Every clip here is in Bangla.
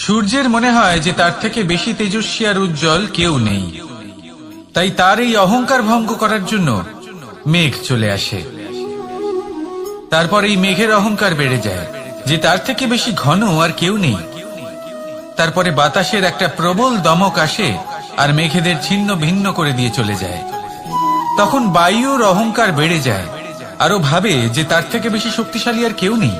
সূর্যের মনে হয় যে তার থেকে বেশি তেজস্বী আর উজ্জ্বল কেউ নেই, তাই তার এই অহংকার ভঙ্গ করার জন্য মেঘ চলে আসে। তারপর এই মেঘের অহংকার বেড়ে যায় যে তার থেকে বেশি ঘন আর কেউ নেই। তারপরে বাতাসের একটা প্রবল দমক আসে আর মেঘেদের ছিন্ন ভিন্ন করে দিয়ে চলে যায়। তখন বায়ুর অহংকার বেড়ে যায়, আরো ভাবে যে তার থেকে বেশি শক্তিশালী আর কেউ নেই।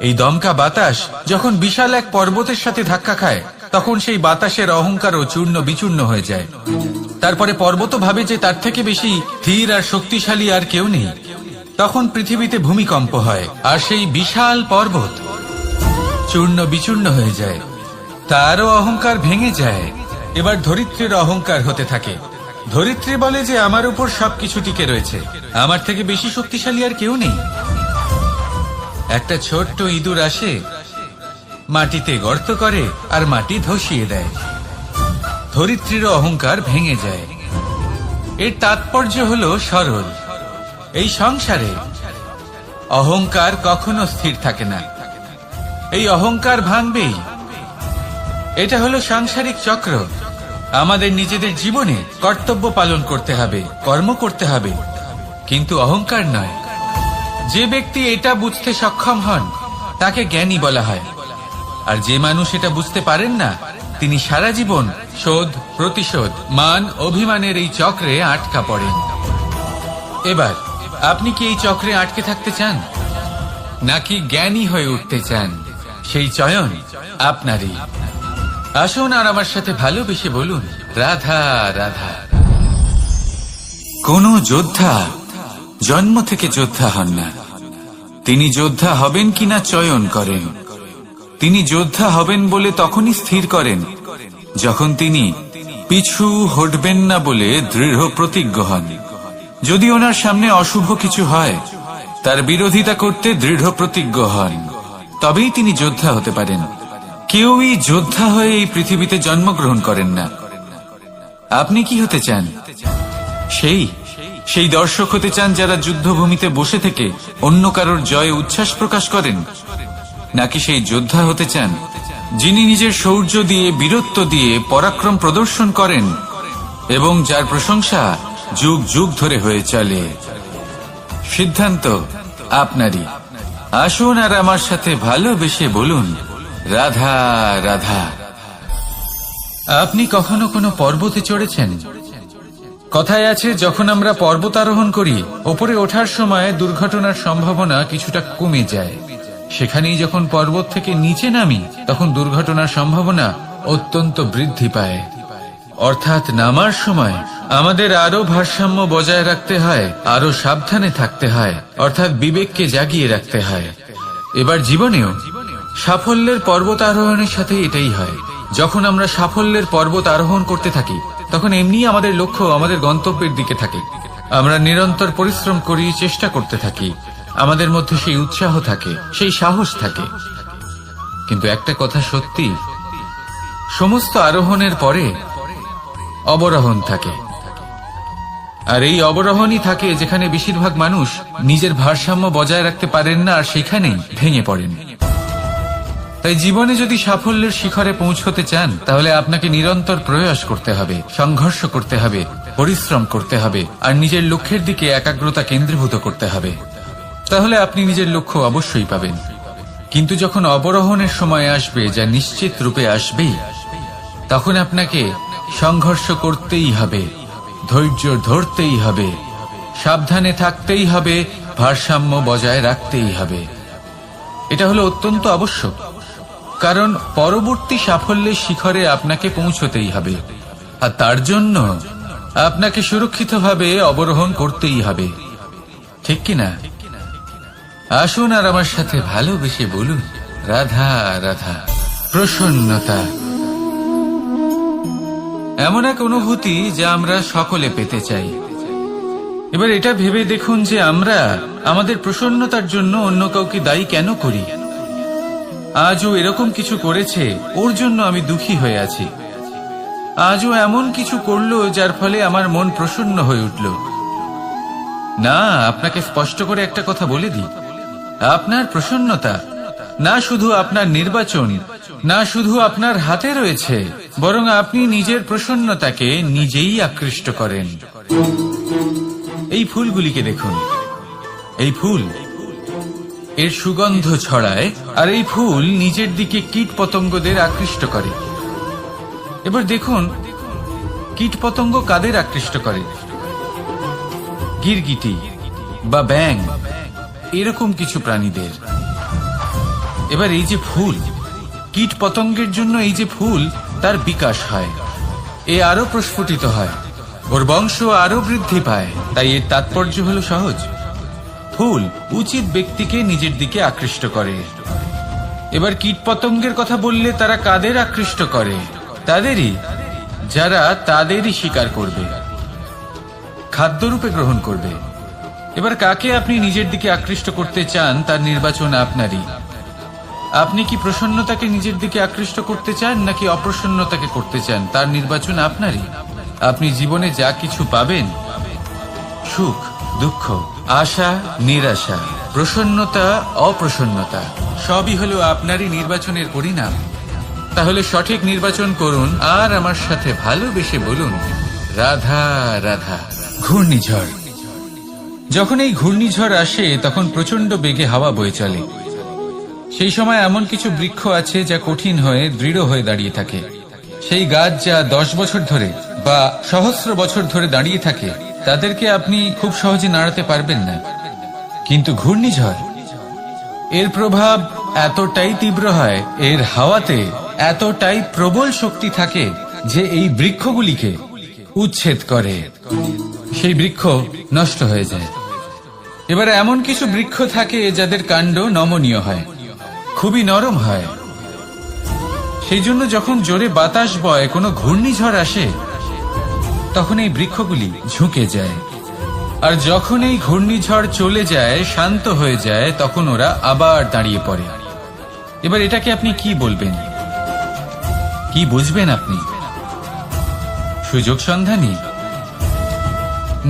এই দমকা বাতাস যখন বিশাল এক পর্বতের সাথে ধাক্কা খায়, তখন সেই বাতাসের অহংকারও চূর্ণ বিচূর্ণ হয়ে যায়। তারপরে পর্বত ভাবে যে তার থেকে বেশি ধীর আর শক্তিশালী আর কেউ নেই। তখন পৃথিবীতে ভূমিকম্প হয় আর সেই বিশাল পর্বত চূর্ণ বিচূর্ণ হয়ে যায়, তারও অহংকার ভেঙে যায়। এবার ধরিত্রীর অহংকার হতে থাকে। ধরিত্রী বলে যে আমার উপর সবকিছু টিকে রয়েছে, আমার থেকে বেশি শক্তিশালী আর কেউ নেই। একটা ছোট্ট ইঁদুর আসে, মাটিতে গর্ত করে আর মাটি ধসিয়ে দেয়। ধরিত্রীর অহংকার ভেঙে যায়। এর তাৎপর্য হলো সরল। এই সংসারে অহংকার কখনো স্থির থাকে না, এই অহংকার ভাঙবেই। এটা হলো সাংসারিক চক্র। আমাদের নিজেদের জীবনে কর্তব্য পালন করতে হবে, কর্ম করতে হবে, কিন্তু অহংকার নয়। যে ব্যক্তি এটা বুঝতে সক্ষম হন তাকে জ্ঞানী বলা হয়, আর যে মানুষ এটা বুঝতে পারেন না তিনি সারা জীবন শোধ প্রতিশোধ মান অভিমানের এই চক্রে আটকা পড়েন। এবার আপনি কি এই চক্রে আটকে থাকতে চান, নাকি জ্ঞানী হয়ে উঠতে চান? সেই চয়ন আপনারই। আসুন আর আমার সাথে ভালোবেসে বলুন, রাধা রাধা। কোন যোদ্ধা জন্ম থেকে যোদ্ধা হন না, তিনি যোদ্ধা হবেন কিনা চয়ন করেন। তিনি যোদ্ধা হবেন বলে তখনই স্থির করেন যখন তিনি পিছু হটবেন না বলে দৃঢ় প্রতিজ্ঞ হন। যদি ওনার সামনে অশুভ কিছু হয়, তার বিরোধিতা করতে দৃঢ় প্রতিজ্ঞ হন, তবেই তিনি যোদ্ধা হতে পারেন। কেউই যোদ্ধা হয়ে এই পৃথিবীতে জন্মগ্রহণ করেন না। আপনি কি হতে চান? সেই দর্শক হতে চান যারা যুদ্ধভূমিতে বসে থেকে অন্য কারোর জয়ে উচ্ছ্বাস প্রকাশ করেন, নাকি সেই যোদ্ধা হতে চান যিনি নিজের শৌর্য দিয়ে বীরত্ব দিয়ে পরাক্রম প্রদর্শন করেন এবং যার প্রশংসা যুগ যুগ ধরে হয়ে চলে? সিদ্ধান্ত আপনারই। আসুন আর আমার সাথে ভালোবেসে বলুন, রাধা রাধা। আপনি কখনো কোনো পর্বতে চড়েছেন? কথায় আছে, যখন আমরা পর্বত আরোহণ করি, ওপরে ওঠার সময় দুর্ঘটনার সম্ভাবনা কিছুটা কমে যায়। সেখানেই যখন পর্বত থেকে নিচে নামি, তখন দুর্ঘটনার সম্ভাবনা অত্যন্ত বৃদ্ধি পায়। অর্থাৎ নামার সময় আমাদের আরো ভারসাম্য বজায় রাখতে হয়, আরো সাবধানে থাকতে হয়, অর্থাৎ বিবেককে জাগিয়ে রাখতে হয়। এবার জীবনেও সাফল্যের পর্বত আরোহণের সাথে এটাই হয়। যখন আমরা সাফল্যের পর্বত আরোহণ করতে থাকি, তখন এমনি আমাদের লক্ষ্য আমাদের গন্তব্যের দিকে থাকে। আমরা নিরন্তর পরিশ্রম করি, চেষ্টা করতে থাকি, আমাদের মধ্যে সেই উৎসাহ থাকে, সেই সাহস থাকে। কিন্তু একটা কথা সত্যি, সমস্ত আরোহণের পরে অবরোহণ থাকে। আর এই অবরোহণই থাকে যেখানে বেশিরভাগ মানুষ নিজের ভারসাম্য বজায় রাখতে পারেন না, আর সেখানেই ভেঙে পড়েন। তাই জীবনে যদি সাফল্যের শিখরে পৌঁছতে চান, তাহলে আপনাকে নিরন্তর প্রয়াস করতে হবে, সংঘর্ষ করতে হবে, পরিশ্রম করতে হবে, আর নিজের লক্ষ্যের দিকে একাগ্রতা কেন্দ্রীভূত করতে হবে। তাহলে আপনি নিজের লক্ষ্য অবশ্যই পাবেন। কিন্তু যখন অবরোহণের সময় আসবে, যা নিশ্চিত রূপে আসবেই, তখন আপনাকে সংঘর্ষ করতেই হবে, ধৈর্য ধরতেই হবে, সাবধানে থাকতেই হবে, ভারসাম্য বজায় রাখতেই হবে। এটা হলো অত্যন্ত আবশ্যক, কারণ পরবর্তী সাফল্যের শিখরে আপনাকে পৌঁছতেই হবে, আর তার জন্য আপনাকে সুরক্ষিতভাবে অবরোহণ করতেই হবে। ঠিক কিনা? আসুন আর আমার সাথে ভালোবেসে বলুন, রাধা রাধা। প্রসন্নতা এমন এক অনুভূতি যা আমরা সকলে পেতে চাই। এবার এটা ভেবে দেখুন যে আমরা আমাদের প্রসন্নতার জন্য অন্য কাউকে দায়ী কেন করি। আজও এরকম কিছু করেছে, ওর জন্য আমি দুঃখী হয়ে আছি। আজও এমন কিছু করলো যার ফলে আমার মন প্রসন্ন হয়ে উঠল। না, আপনাকে স্পষ্ট করে একটা কথা বলে দিই, আপনার প্রসন্নতা না শুধু আপনার নির্বাচন না শুধু আপনার হাতে রয়েছে, বরং আপনি নিজের প্রসন্নতাকে নিজেই আকৃষ্ট করেন। এই ফুলগুলিকে দেখুন, এই ফুল এর সুগন্ধ ছড়ায়, আর এই ফুল নিজের দিকে কীট পতঙ্গদের আকৃষ্ট করে। এবার দেখুন কীট পতঙ্গ কাদের আকৃষ্ট করে? গিরগিটি বা ব্যাঙ, এরকম কিছু প্রাণীদের। এবার এই যে ফুল, কীট পতঙ্গের জন্য এই যে ফুল, তার বিকাশ হয়, এ আরো প্রস্ফুটিত হয়, ওর বংশ আরো বৃদ্ধি পায়। তাই এর তাৎপর্য হলো সহজ, ফুল উচিত ব্যক্তিকে নিজের দিকে আকৃষ্ট করে। এবার কীট পতঙ্গের কথা বললে তারা কাদের আকৃষ্ট করে? তাদেরই যারা তাদেরই শিকার করবে, খাদ্যরূপে গ্রহণ করবে। এবার কাকে আপনি নিজের দিকে আকৃষ্ট করতে চান তার নির্বাচন আপনারই। আপনি কি প্রসন্নতাকে নিজের দিকে আকৃষ্ট করতে চান নাকি অপ্রসন্নতাকে করতে চান, তার নির্বাচন আপনারই। আপনি জীবনে যা কিছু পাবেন, সুখ দুঃখ, আশা নিরাশা, প্রসন্নতা অপ্রসন্নতা, সবই হলো আপনারই নির্বাচনের পরিণাম। তাহলে সঠিক নির্বাচন করুন আর আমার সাথে ভালোবেসে বলুন, রাধা রাধা। ঘূর্ণিঝড়, যখন এই ঘূর্ণিঝড় আসে তখন প্রচন্ড বেগে হাওয়া বয়ে চলে। সেই সময় এমন কিছু বৃক্ষ আছে যা কঠিন হয়ে দৃঢ় হয়ে দাঁড়িয়ে থাকে। সেই গাছ যা 10 বছর ধরে বা সহস্র বছর ধরে দাঁড়িয়ে থাকে, তাদেরকে আপনি খুব সহজে নাড়াতে পারবেন না। কিন্তু ঘূর্ণিঝড়, এর প্রভাব এতটাই তীব্র হয়, এর হাওয়াতে এতটাই প্রবল শক্তি থাকে যে এই বৃক্ষগুলিকে উচ্ছেদ করে, সেই বৃক্ষ নষ্ট হয়ে যায়। এবার এমন কিছু বৃক্ষ থাকে যাদের কাণ্ড নমনীয় হয়, খুবই নরম হয়। সেই জন্য যখন জোরে বাতাস বয়, কোনো ঘূর্ণিঝড় আসে, তখন এই বৃক্ষগুলি ঝুঁকে যায়। আর যখন এই ঘূর্ণিঝড় চলে যায়, শান্ত হয়ে যায়, তখন ওরা আবার দাঁড়িয়ে পড়ে। এবার এটাকে আপনি কি বলবেন, কি বুঝবেন আপনি? সুযোগ সন্ধানী?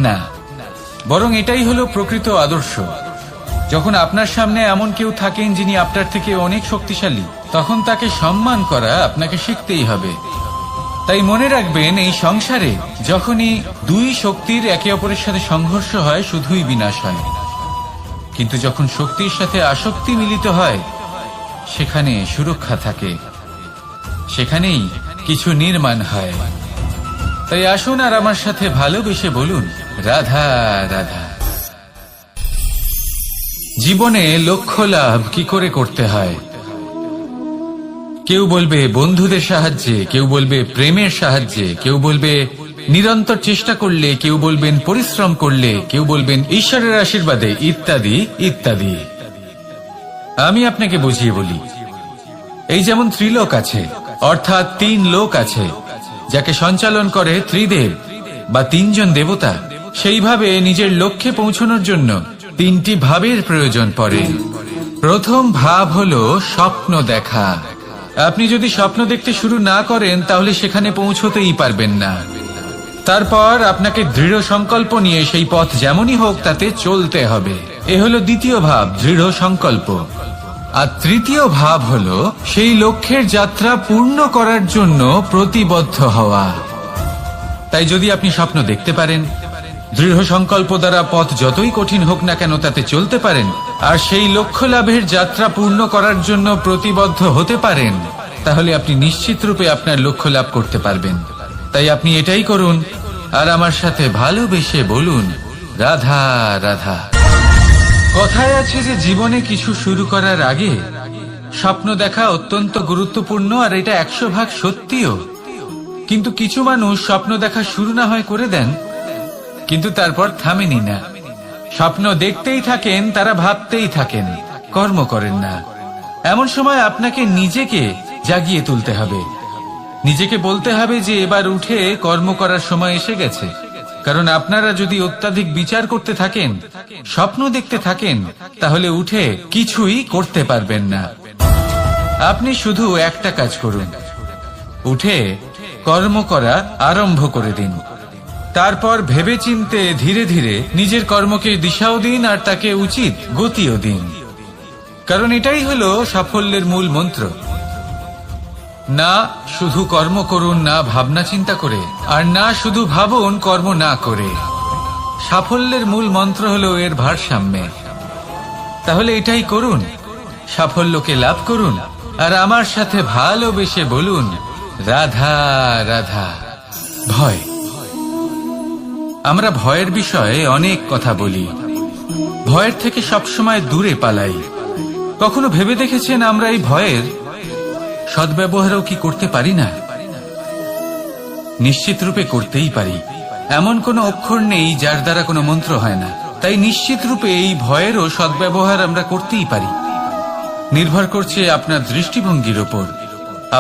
না, বরং এটাই হলো প্রকৃত আদর্শ। যখন আপনার সামনে এমন কেউ থাকেন যিনি আপনার থেকে অনেক শক্তিশালী, তখন তাকে সম্মান করা আপনাকে শিখতেই হবে। তাই মনে রাখবেন, এই সংসারে যখনই দুই শক্তির একে অপরের সাথে সংঘর্ষ হয়, শুধুই বিনাশ হয়। কিন্তু যখন শক্তির সাথে আসক্তি মিলিত হয়, সেখানে সুরক্ষা থাকে, সেখানেই কিছু নির্মাণ হয়। তাই আসুন আর আমার সাথে ভালোবেসে বলুন, রাধা রাধা। জীবনে লক্ষ্য লাভ কি করে করতে হয়? কেউ বলবে বন্ধুদের সাহায্যে, কেউ বলবে প্রেমের সাহায্যে, কেউ বলবে নিরন্তর চেষ্টা করলে, কেউ বলবেন পরিশ্রম করলে, কেউ বলবেন ঈশ্বরের আশীর্বাদে, ইত্যাদি ইত্যাদি। আমি আপনাকে বুঝিয়ে বলি, এই যেমন ত্রিলোক আছে, অর্থাৎ 3 লোক আছে, যাকে সঞ্চালন করে ত্রিদেব বা 3 জন দেবতা। সেইভাবে নিজের লক্ষ্যে পৌঁছানোর জন্য 3টি ভাবের প্রয়োজন পড়ে। প্রথম ভাব হলো স্বপ্ন দেখা। আপনি যদি স্বপ্ন দেখতে শুরু না করেন, তাহলে সেখানে পৌঁছতেই পারবেন না। তারপর আপনাকে দৃঢ় সংকল্প নিয়ে সেই পথ যেমনই হোক তাতে চলতে হবে। এ হলো দ্বিতীয় ভাব, দৃঢ় সংকল্প। আর তৃতীয় ভাব হলো সেই লক্ষ্যের যাত্রা পূর্ণ করার জন্য প্রতিবদ্ধ হওয়া। তাই যদি আপনি স্বপ্ন দেখতে পারেন, দৃঢ় সংকল্প দ্বারা পথ যতই কঠিন হোক না কেন তাতে চলতে পারেন, আর সেই লক্ষ্য লাভের যাত্রা পূর্ণ করার জন্য প্রতিবদ্ধ হতে পারেন, তাহলে আপনি নিশ্চিত রূপে আপনার লক্ষ্য লাভ করতে পারবেন। তাই আপনি এটাই করুন আর আমার সাথে ভালোবেসে বলুন, রাধা রাধা। কথায় আছে যে জীবনে কিছু শুরু করার আগে স্বপ্ন দেখা অত্যন্ত গুরুত্বপূর্ণ, আর এটা 100% সত্যিও। কিন্তু কিছু মানুষ স্বপ্ন দেখা শুরু না হয় করে দেন, কিন্তু তারপর থামেনি না। স্বপ্ন দেখতেই থাকেন, তারা ভাবতেই থাকেন, কর্ম করেন না। এমন সময় আপনাকে নিজেকে জাগিয়ে তুলতে হবে, নিজেকে বলতে হবে যে এবার উঠে কর্ম করার সময় এসে গেছে। কারণ আপনারা যদি অত্যাধিক বিচার করতে থাকেন, স্বপ্ন দেখতে থাকেন, তাহলে উঠে কিছুই করতে পারবেন না। আপনি শুধু একটা কাজ করুন, উঠে কর্ম করা আরম্ভ করে দিন। তারপর ভেবেচিন্তে ধীরে ধীরে নিজের কর্মকে দিশাও দিন আর তাকে উচিত গতিও দিন। কারণ এটাই হলো সাফল্যের মূল মন্ত্র। না শুধু কর্ম করুন না ভাবনা চিন্তা করে, আর না শুধু ভাবুন কর্ম না করে। সাফল্যের মূল মন্ত্র হলো এর ভারসাম্যে। তাহলে এটাই করুন, সাফল্যকে লাভ করুন, আর আমার সাথে ভালোবেসে বলুন রাধা রাধা। ভয়, আমরা ভয়ের বিষয়ে অনেক কথা বলি, ভয়ের থেকে সবসময় দূরে পালাই। কখনো ভেবে দেখেছেন আমরা এই ভয়ের সদ্ব্যবহারও কি করতে পারি না? নিশ্চিত রূপে করতেই পারি। এমন কোনো অক্ষর নেই যার দ্বারা কোনো মন্ত্র হয় না। তাই নিশ্চিত রূপে এই ভয়েরও সদ্ব্যবহার আমরা করতেই পারি। নির্ভর করছে আপনার দৃষ্টিভঙ্গির ওপর,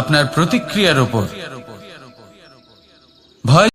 আপনার প্রতিক্রিয়ার ওপর। ভয়